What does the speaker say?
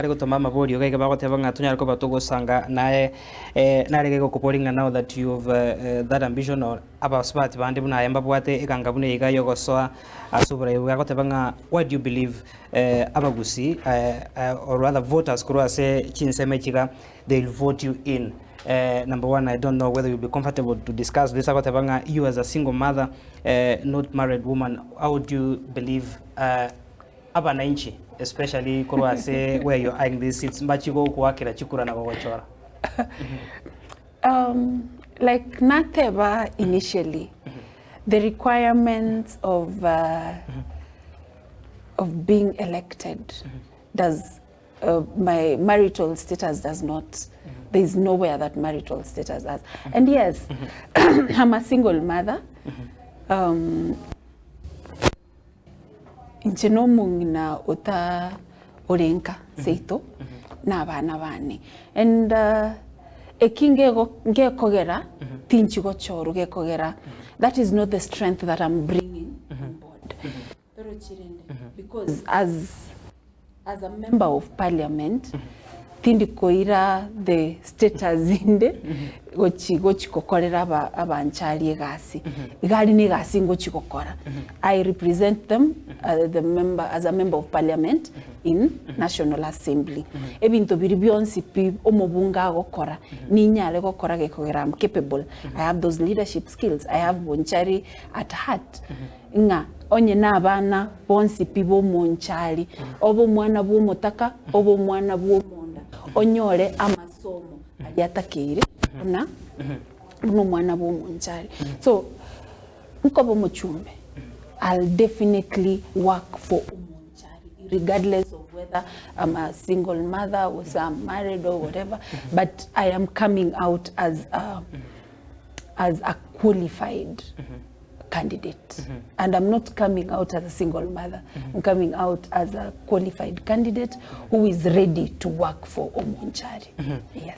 Gutoma maburi okay bagoteba ngatunya ariko batugusanga nae narege gukuporinga now that you've that ambition or about smart bandi buna yamba bwate ikanga bune iga yogosoa asubura yuga goteba nga what do you believe abagusi or rather voters kuru ase chinseme chiga they'll vote you in. Number one, I don't know whether you'll be comfortable to discuss this. You as a single mother, not married woman, how would you believe abananchi, especially Kuruase, where you're eyeing this seats, Machigo, Kuakira, Chikura, Navagochora? Like Nateva initially, the requirements of being elected does my marital status does not. There is nowhere that marital status has. And yes, I'm a single mother. Nchino mungina uta orenka seito na bana bane. And ekinge kogera tinchigo choru ge kogera. That is not the strength that I'm bringing on board. Because as a member of parliament, tindi koira the status inde gochi kokorera abanchali gasi igali ni gasi ngochi kokora. I represent them as a member of parliament in National Assembly. Ebinto biri byonsi pi omobunga gokora ni nyale gokora gekogera. I'm capable. I have those leadership skills. I have bonchari at heart. Nga onye nabana bonsi pi bo monchali obo mwana bo motaka obo mwana bo onyole amasomo aliatakire na uno mwana bo munchari. So nkobo muchumbe, I'll definitely work for munchari regardless of whether I'm a single mother or I'm married or whatever, but I am coming out as a qualified candidate. And I'm not coming out as a single mother. I'm coming out as a qualified candidate who is ready to work for Omunchari. Yes.